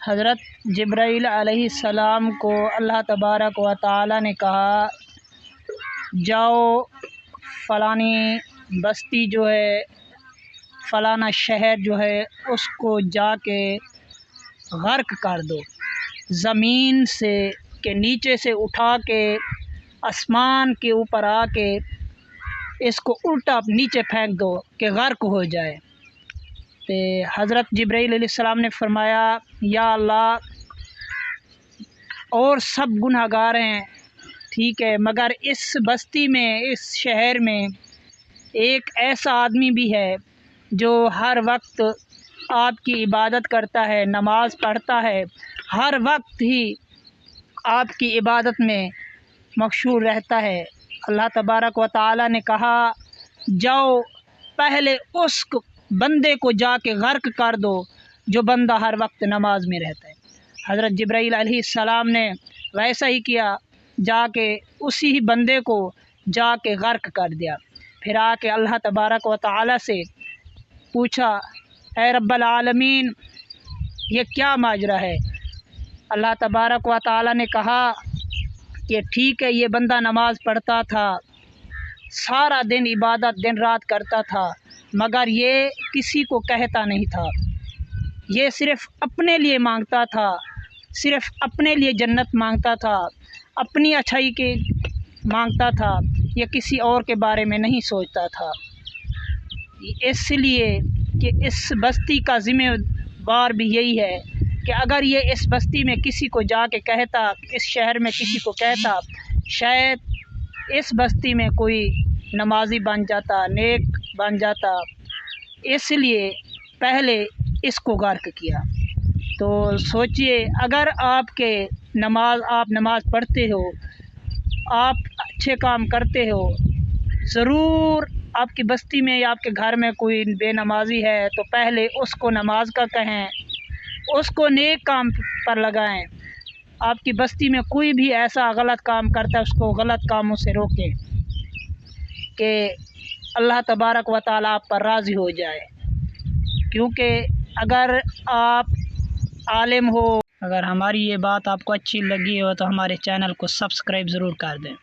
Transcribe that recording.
حضرت جبرائیل علیہ السلام کو اللہ تبارک و تعالی نے کہا جاؤ فلانی بستی جو ہے، فلانا شہر جو ہے، اس کو جا کے غرق کر دو، زمین سے کے نیچے سے اٹھا کے آسمان کے اوپر آ کے اس کو الٹا نیچے پھینک دو کہ غرق ہو جائے۔ تو حضرت جبرائیل علیہ السلام نے فرمایا یا اللہ اور سب گناہ گار ہیں، ٹھیک ہے، مگر اس بستی میں، اس شہر میں ایک ایسا آدمی بھی ہے جو ہر وقت آپ کی عبادت کرتا ہے، نماز پڑھتا ہے، ہر وقت ہی آپ کی عبادت میں مشغول رہتا ہے۔ اللہ تبارک و تعالی نے کہا جاؤ پہلے اس بندے کو جا کے غرق کر دو جو بندہ ہر وقت نماز میں رہتا ہے۔ حضرت جبرائیل علیہ السلام نے ویسا ہی کیا، جا کے اسی ہی بندے کو جا کے غرق کر دیا۔ پھر آ کے اللہ تبارک و تعالی سے پوچھا اے رب العالمین یہ کیا ماجرا ہے؟ اللہ تبارک و تعالی نے کہا کہ ٹھیک ہے، یہ بندہ نماز پڑھتا تھا، سارا دن عبادت دن رات کرتا تھا، مگر یہ کسی کو کہتا نہیں تھا، یہ صرف اپنے لیے مانگتا تھا، صرف اپنے لیے جنت مانگتا تھا، اپنی اچھائی کے مانگتا تھا، یہ کسی اور کے بارے میں نہیں سوچتا تھا۔ اس لیے کہ اس بستی کا ذمہ دار بھی یہی ہے کہ اگر یہ اس بستی میں کسی کو جا کے کہتا، اس شہر میں کسی کو کہتا، شاید اس بستی میں کوئی نمازی بن جاتا، نیک بن جاتا، اس لیے پہلے اس کو غرق کیا۔ تو سوچئے اگر آپ نماز پڑھتے ہو، آپ اچھے کام کرتے ہو، ضرور آپ کی بستی میں یا آپ کے گھر میں کوئی بے نمازی ہے تو پہلے اس کو نماز کا کہیں، اس کو نیک کام پر لگائیں۔ آپ کی بستی میں کوئی بھی ایسا غلط کام کرتا ہے اس کو غلط کاموں سے روکیں کہ اللہ تبارک و تعالیٰ آپ پر راضی ہو جائے۔ کیونکہ اگر آپ عالم ہو، اگر ہماری یہ بات آپ کو اچھی لگی ہو تو ہمارے چینل کو سبسکرائب ضرور کر دیں۔